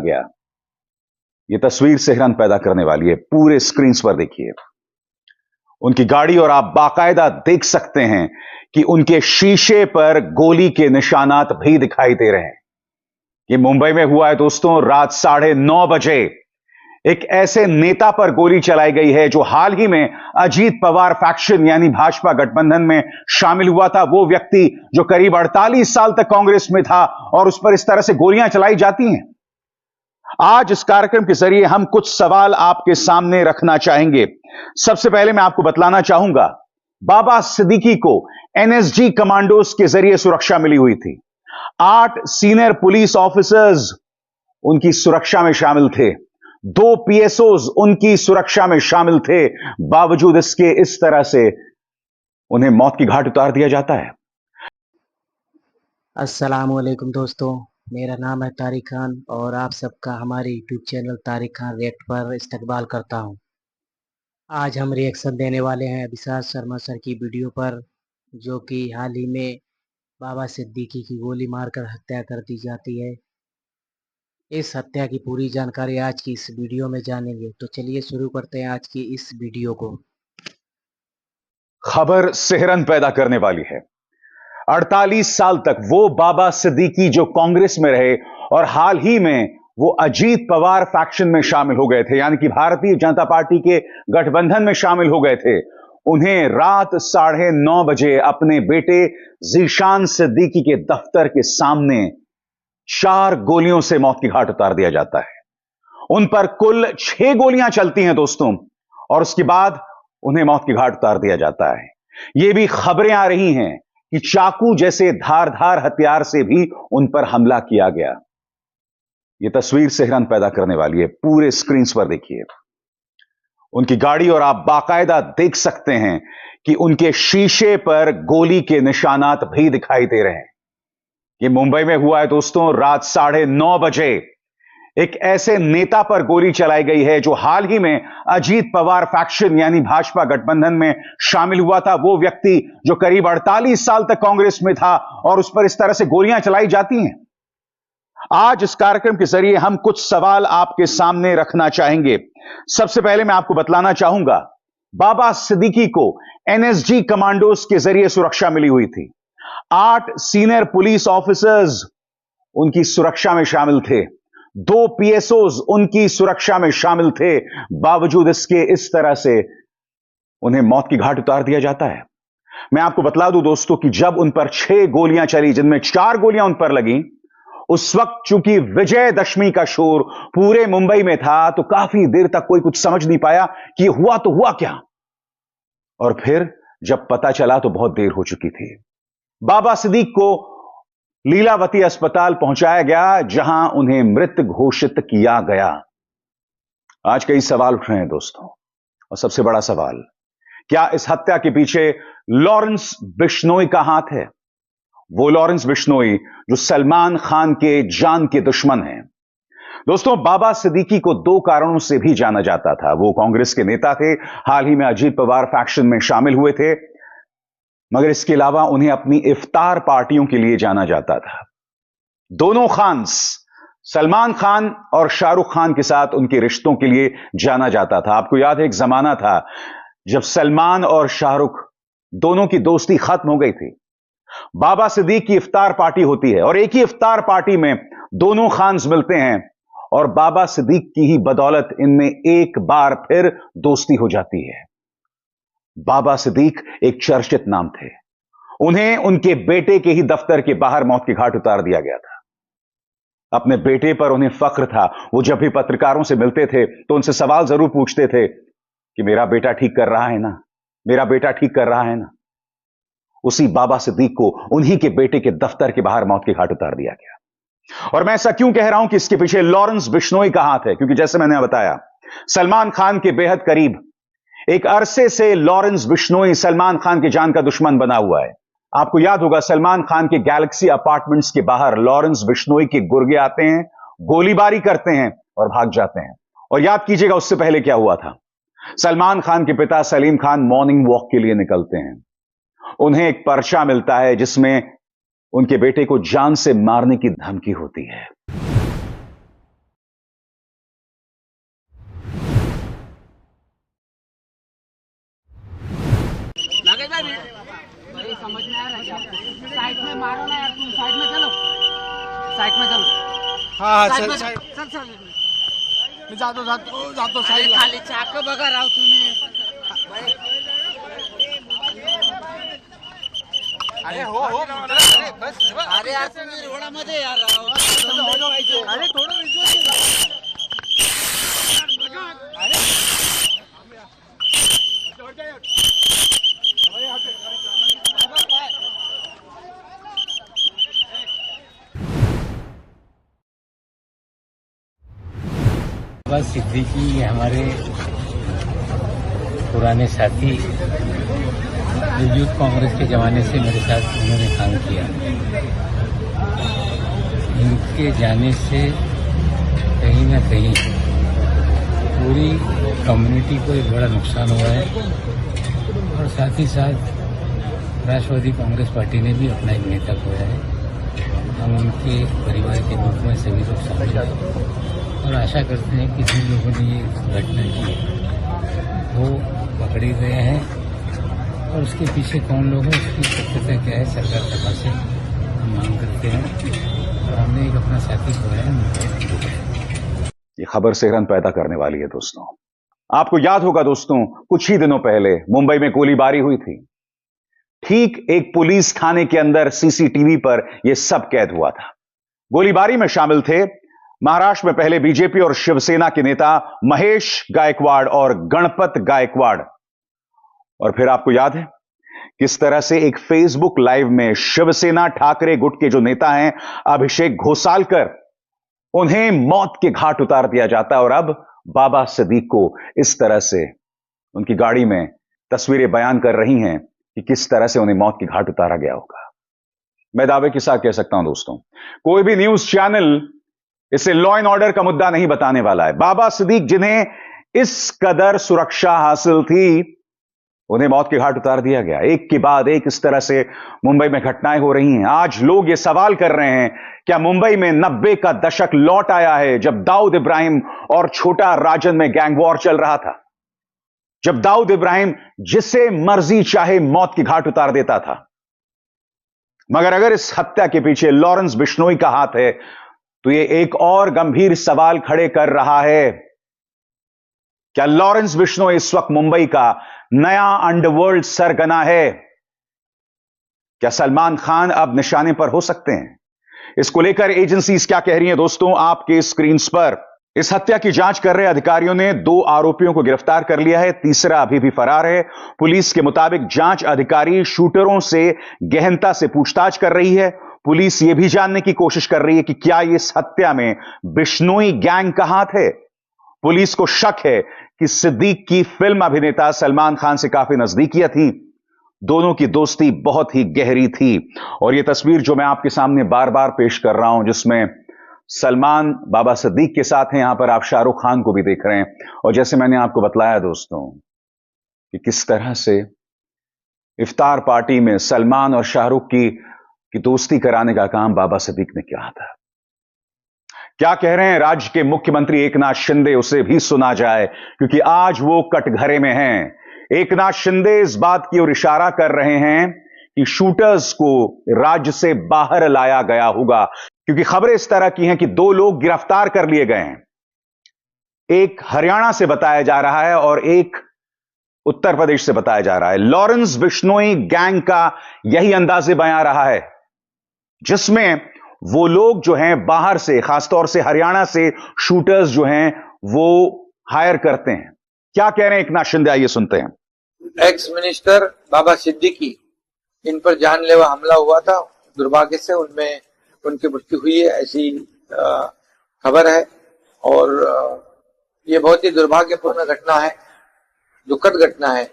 गया। यह तस्वीर सिहरन पैदा करने वाली है। पूरे स्क्रीन पर देखिए उनकी गाड़ी और आप बाकायदा देख सकते हैं कि उनके शीशे पर गोली के निशानात भी दिखाई दे रहे हैं। यह मुंबई में हुआ है दोस्तों, रात 9:30 बजे एक ऐसे नेता पर गोली चलाई गई है जो हाल ही में अजीत पवार फैक्शन यानी भाजपा गठबंधन में शामिल हुआ था। वो व्यक्ति जो करीब 48 साल तक कांग्रेस में था और उस पर इस तरह से गोलियां चलाई जाती हैं। आज इस कार्यक्रम के जरिए हम कुछ सवाल आपके सामने रखना चाहेंगे। सबसे पहले मैं आपको बतलाना चाहूंगा, बाबा सिद्दीकी को एनएसजी कमांडोज के जरिए सुरक्षा मिली हुई थी। 8 सीनियर पुलिस ऑफिसर्स उनकी सुरक्षा में शामिल थे। 2 पीएसओज उनकी सुरक्षा में शामिल थे। बावजूद इसके इस तरह से उन्हें मौत की घाट उतार दिया जाता है। अस्सलामुअलैकुम दोस्तों, मेरा नाम है तारिक खान और आप सबका हमारे YouTube channel Tariq Khan react पर इस्तकबाल करता हूं। आज हम रिएक्शन देने वाले हैं अभिषेक शर्मा सर की वीडियो पर, जो कि हाल ही में बाबा सिद्दीकी की गोली मारकर हत्या कर दी जाती है। इस हत्या की पूरी जानकारी आज की इस वीडियो में जानेंगे। तो चलिए शुरू करते हैं आज की इस वीडियो को। खबर सिहरन पैदा करने वाली है। 48 साल तक वो बाबा सिद्दीकी जो कांग्रेस में रहे और हाल ही में वो अजीत पवार फैक्शन में शामिल हो गए थे, यानी कि भारतीय जनता पार्टी के गठबंधन में शामिल हो गए थे। उन्हें रात 9:30 बजे अपने बेटे जीशान सिद्दीकी के दफ्तर के सामने 4 गोलियों से मौत की घाट उतार दिया जाता है। उन पर कुल 6 गोलियां चलती हैं दोस्तों, और उसके बाद उन्हें मौत की घाट उतार दिया जाता है। यह भी खबरें आ रही हैं कि चाकू जैसे धारदार हथियार से भी उन पर हमला किया गया। यह तस्वीर सिहरन पैदा करने वाली है। पूरे स्क्रीन पर देखिए उनकी गाड़ी और आप बाकायदा देख सकते हैं कि उनके शीशे पर गोली के निशानात भी दिखाई दे रहे हैं। यह मुंबई में हुआ है दोस्तों, रात 9:30 बजे एक ऐसे नेता पर गोली चलाई गई है जो हाल ही में अजीत पवार फैक्शन यानी भाजपा गठबंधन में शामिल हुआ था। वो व्यक्ति जो करीब 48 साल तक कांग्रेस में था और उस पर इस तरह से गोलियां चलाई जाती हैं। आज इस कार्यक्रम के जरिए हम कुछ सवाल आपके सामने रखना चाहेंगे। सबसे पहले मैं आपको बतलाना चाहूंगा, बाबा सिद्दीकी को एनएसजी कमांडोज के जरिए सुरक्षा मिली हुई थी। 8 सीनियर पुलिस ऑफिसर्स उनकी सुरक्षा में शामिल थे। 2 पीएसओज उनकी सुरक्षा में शामिल थे। बावजूद इसके इस तरह से उन्हें मौत की घाट उतार दिया जाता है। मैं आपको बतला दूं दोस्तों कि जब उन पर 6 गोलियां चली, जिनमें 4 गोलियां उन पर लगी, उस वक्त चूंकि विजयदशमी का शोर पूरे मुंबई में था, तो काफी देर तक कोई कुछ समझ नहीं पाया कि हुआ तो हुआ क्या। और फिर जब पता चला तो बहुत देर हो चुकी थी। बाबा सिद्दीक को लीलावती अस्पताल पहुंचाया गया, जहां उन्हें मृत घोषित किया गया। आज कई सवाल उठ रहे हैं दोस्तों, और सबसे बड़ा सवाल, क्या इस हत्या के पीछे लॉरेंस बिश्नोई का हाथ है? वो लॉरेंस बिश्नोई जो सलमान खान के जान के दुश्मन हैं। दोस्तों, बाबा सिद्दीकी को 2 कारणों से भी जाना जाता था। वो कांग्रेस के नेता थे, हाल ही में अजीत पवार फैक्शन में शामिल हुए थे, मगर इसके अलावा उन्हें अपनी इफ्तार पार्टियों के लिए जाना जाता था। दोनों खान्स, सलमान खान और शाहरुख खान के साथ उनके रिश्तों के लिए जाना जाता था। आपको याद है एक जमाना था जब सलमान और शाहरुख दोनों की दोस्ती खत्म हो गई थी। बाबा सिद्दीक की इफ्तार पार्टी होती है और एक ही इफ्तार पार्टी में दोनों खान्स मिलते हैं, और बाबा सिद्दीक की ही बदौलत इनमें एक बार फिर दोस्ती हो जाती है। बाबा सिद्दीक एक चर्चित नाम थे। उन्हें उनके बेटे के ही दफ्तर के बाहर मौत की घाट उतार दिया गया था। अपने बेटे पर उन्हें फख्र था। वो जब भी पत्रकारों से मिलते थे तो उनसे सवाल जरूर पूछते थे कि मेरा बेटा ठीक कर रहा है ना, मेरा बेटा ठीक कर रहा है ना। उसी बाबा सिद्दीक को उन्हीं के बेटे के दफ्तर के बाहर मौत की घाट उतार दिया गया। और मैं ऐसा क्यों कह रहा हूं कि इसके पीछे लॉरेंस बिश्नोई का हाथ है? क्योंकि जैसे मैंने बताया, सलमान खान के बेहद करीब एक अरसे से लॉरेंस बिश्नोई सलमान खान के जान का दुश्मन बना हुआ है। आपको याद होगा, सलमान खान के गैलेक्सी अपार्टमेंट्स के बाहर लॉरेंस बिश्नोई के गुर्गे आते हैं, गोलीबारी करते हैं और भाग जाते हैं। और याद कीजिएगा उससे पहले क्या हुआ था। सलमान खान के पिता सलीम खान मॉर्निंग वॉक के लिए निकलते हैं। उन्हें एक पर्चा मिलता है जिसमें उनके बेटे को जान से मारने की धमकी होती है। भाई समझ में आ रहा है क्या? साइड में मारो ना यार, तुम साइड में चलो, साइड में चलो। हाँ साइड चल में साइड चल चल। मी जातो अरे साईडला. खाली चाक बघा राव तुम्ही. अरे हो अरे बस अरे यार तुम्ही रोडामध्ये यार राव. अरे थोडं विश्वास. बाबा सिद्दीकी हमारे पुराने साथी, जो यूथ कांग्रेस के ज़माने से मेरे साथ उन्होंने काम किया। इनके जाने से कहीं ना कहीं पूरी कम्युनिटी को एक बड़ा नुकसान हुआ है और साथ ही साथ राष्ट्रवादी कांग्रेस पार्टी ने भी अपना एक नेता खोया है। हम उनके परिवार के दुख में सभी लोग शामिल हैं और आशा करते हैं कि जिन लोगों ने ये घटना की वो पकड़े गए हैं और उसके पीछे कौन लोग हैं उसकी सत्यता क्या है सरकार तक से हम मांग करते हैं और हमने एक अपना साथी खोया है। ये खबर सेहरन पैदा करने वाली है दोस्तों। आपको याद होगा दोस्तों, कुछ ही दिनों पहले मुंबई में गोलीबारी हुई थी। ठीक एक पुलिस थाने के अंदर सीसीटीवी पर यह सब कैद हुआ था। गोलीबारी में शामिल थे महाराष्ट्र में पहले बीजेपी और शिवसेना के नेता महेश गायकवाड़ और गणपत गायकवाड़। और फिर आपको याद है किस तरह से एक फेसबुक लाइव में शिवसेना ठाकरे गुट के जो नेता हैं अभिषेक घोसालकर, उन्हें मौत के घाट उतार दिया जाता है। और अब बाबा सिद्दीक को इस तरह से उनकी गाड़ी में तस्वीरें बयान कर रही हैं कि किस तरह से उन्हें मौत के घाट उतारा गया होगा। मैं दावे के साथ कह सकता हूं दोस्तों, कोई भी न्यूज चैनल इसे लॉ एंड ऑर्डर का मुद्दा नहीं बताने वाला है। बाबा सिद्दीक जिन्हें इस कदर सुरक्षा हासिल थी, उन्हें मौत के घाट उतार दिया गया। एक के बाद एक इस तरह से मुंबई में घटनाएं हो रही हैं। आज लोग ये सवाल कर रहे हैं, क्या मुंबई में 90 का दशक लौट आया है, जब दाऊद इब्राहिम और छोटा राजन में गैंग वॉर चल रहा था, जब दाऊद इब्राहिम जिसे मर्जी चाहे मौत के घाट उतार देता था। मगर अगर इस हत्या के पीछे लॉरेंस बिश्नोई का हाथ है, तो यह एक और गंभीर सवाल खड़े कर रहा है, क्या लॉरेंस बिश्नोई इस वक्त मुंबई का नया अंडरवर्ल्ड सरगना है? क्या सलमान खान अब निशाने पर हो सकते हैं? इसको लेकर एजेंसीज क्या कह रही हैं दोस्तों, आपके स्क्रीन पर। इस हत्या की जांच कर रहे अधिकारियों ने 2 आरोपियों को गिरफ्तार कर लिया है, तीसरा अभी भी फरार है। पुलिस के मुताबिक जांच अधिकारी शूटरों से गहनता से पूछताछ कर रही है। पुलिस यह भी जानने की कोशिश कर रही है कि क्या इस हत्या में बिश्नोई गैंग का हाथ है। पुलिस को शक है कि सिद्दीक की फिल्म अभिनेता सलमान खान से काफी नजदीकियां थी। दोनों की दोस्ती बहुत ही गहरी थी। और यह तस्वीर जो मैं आपके सामने बार बार पेश कर रहा हूं, जिसमें सलमान बाबा सिद्दीक के साथ हैं, यहां पर आप शाहरुख खान को भी देख रहे हैं। और जैसे मैंने आपको बतलाया दोस्तों कि किस तरह से इफ्तार पार्टी में सलमान और शाहरुख की दोस्ती कराने का काम बाबा सिद्दीक ने किया था। क्या कह रहे हैं राज्य के मुख्यमंत्री एकनाथ शिंदे, उसे भी सुना जाए, क्योंकि आज वो कटघरे में हैं। एकनाथ शिंदे इस बात की ओर इशारा कर रहे हैं कि शूटर्स को राज्य से बाहर लाया गया होगा, क्योंकि खबरें इस तरह की हैं कि 2 लोग गिरफ्तार कर लिए गए हैं। एक हरियाणा से बताया जा रहा है और एक उत्तर प्रदेश से बताया जा रहा है। लॉरेंस बिश्नोई गैंग का यही अंदाजे बयां रहा है, जिसमें वो लोग जो हैं बाहर से, खासतौर से हरियाणा से शूटर्स जो हैं वो हायर करते हैं। क्या कह रहे हैं एकनाथ शिंदे, आइए सुनते हैं। एक्स मिनिस्टर बाबा सिद्दीकी, इन पर जानलेवा हमला हुआ था, दुर्भाग्य से उनमें उनकी मृत्यु हुई है, ऐसी खबर है। और ये बहुत ही दुर्भाग्यपूर्ण घटना है, दुखद घटना है।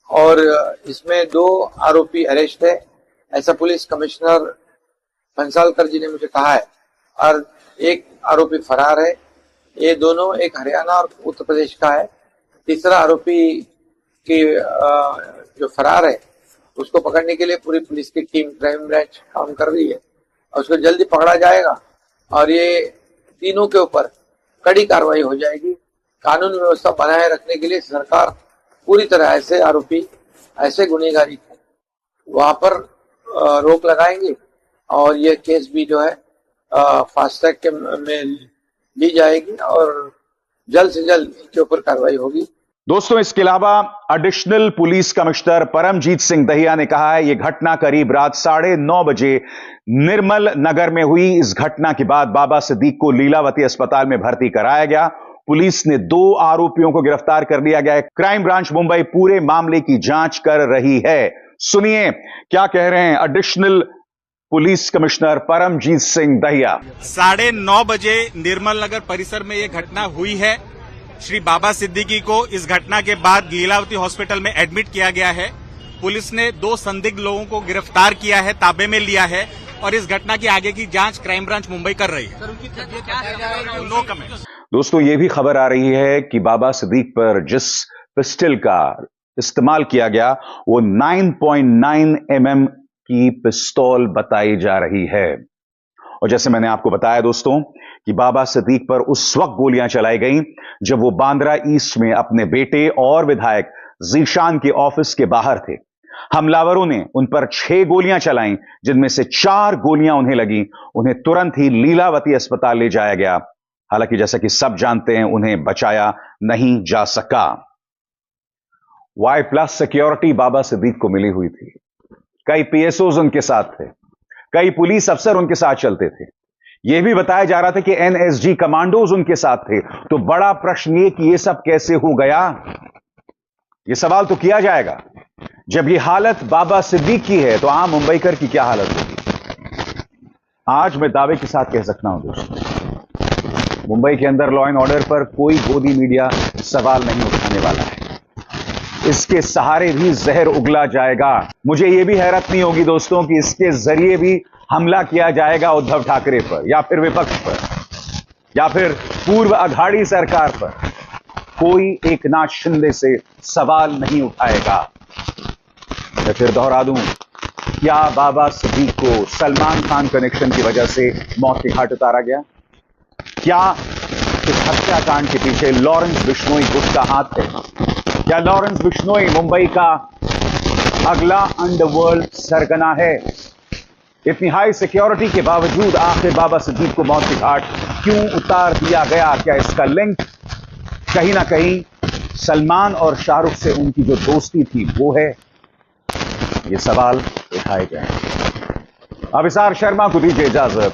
और इसमें 2 आरोपी अरेस्ट है, ऐसा पुलिस कमिश्नर पंसालकर जी ने मुझे कहा है। और एक आरोपी फरार है। ये दोनों, एक हरियाणा और उत्तर प्रदेश का है। तीसरा आरोपी की जो फरार है उसको पकड़ने के लिए पूरी पुलिस की टीम, क्राइम ब्रांच काम कर रही है और उसको जल्दी पकड़ा जाएगा। और ये तीनों के ऊपर कड़ी कार्रवाई हो जाएगी। कानून व्यवस्था बनाए रखने के लिए सरकार पूरी तरह से आरोपी ऐसे गुनहगारी थे, वहां पर रोक लगाएंगे और ये केस भी जो है फास्ट ट्रैक में ली जाएगी और जल्द से जल्द इनके ऊपर कार्रवाई होगी। दोस्तों, इसके अलावा additional police commissioner Paramjeet Singh Dahiya ने कहा है, यह घटना करीब रात 9:30 बजे निर्मल नगर में हुई। इस घटना के बाद बाबा सिद्दीक को लीलावती अस्पताल में भर्ती कराया गया। पुलिस ने 2 आरोपियों को गिरफ्तार कर लिया गया है। क्राइम ब्रांच मुंबई पूरे मामले की जांच कर रही है। सुनिए क्या कह रहे हैं additional police commissioner Paramjeet Singh Dahiya. 9:30 बजे निर्मल नगर परिसर में यह घटना हुई है। श्री बाबा सिद्दीकी को इस घटना के बाद लीलावती हॉस्पिटल में एडमिट किया गया है। पुलिस ने 2 संदिग्ध लोगों को गिरफ्तार किया है, ताबे में लिया है और इस घटना की आगे की जांच क्राइम ब्रांच मुंबई कर रही है। No comment. दोस्तों, यह भी खबर आ रही है कि बाबा सिद्दीक पर जिस पिस्टल का इस्तेमाल किया गया वो 9.9 mm की पिस्तौल बताई जा रही है। और जैसे मैंने आपको बताया दोस्तों कि बाबा सिद्दीक पर उस वक्त गोलियां चलाई गईं जब वो बांद्रा ईस्ट में अपने बेटे और विधायक जीशान के ऑफिस के बाहर थे। हमलावरों ने उन पर 6 गोलियां चलाईं, जिनमें से 4 गोलियां उन्हें लगी। उन्हें तुरंत ही लीलावती अस्पताल ले जाया गया। हालांकि जैसा कि सब जानते हैं, उन्हें बचाया नहीं जा सका। Y+ सिक्योरिटी बाबा सिद्दीक को मिली हुई थी। कई PSOs उनके साथ थे, कई पुलिस अफसर उनके साथ चलते थे। यह भी बताया जा रहा था कि NSG कमांडोज उनके साथ थे। तो बड़ा प्रश्न यह कि यह सब कैसे हो गया, यह सवाल तो किया जाएगा। जब यह हालत बाबा सिद्दीक की है तो आम मुंबईकर की क्या हालत होगी। आज मैं दावे के साथ कह सकता हूं दोस्तों, मुंबई के अंदर लॉ एंड ऑर्डर पर कोई गोदी मीडिया सवाल नहीं उठाने वाला है। इसके सहारे भी जहर उगला जाएगा। मुझे यह भी हैरत नहीं होगी दोस्तों कि इसके जरिए भी हमला किया जाएगा उद्धव ठाकरे पर, या फिर विपक्ष पर, या फिर पूर्व अघाड़ी सरकार पर। कोई एकनाथ शिंदे से सवाल नहीं उठाएगा। मैं फिर दोहरा दूं, क्या बाबा सिद्दीक को सलमान खान कनेक्शन की वजह से मौत के घाट उतारा गया? क्या इस हत्याकांड के पीछे लॉरेंस बिश्नोई गुट का हाथ है? क्या लॉरेंस बिश्नोई मुंबई का अगला अंडरवर्ल्ड सरगना है? इतनी हाई सिक्योरिटी के बावजूद आखिर बाबा सिद्दीक को मौत के घाट क्यों उतार दिया गया? क्या इसका लिंक कहीं ना कहीं सलमान और शाहरुख से उनकी जो दोस्ती थी वो है? ये सवाल उठाए गए। अभिसार शर्मा को दीजिए इजाजत।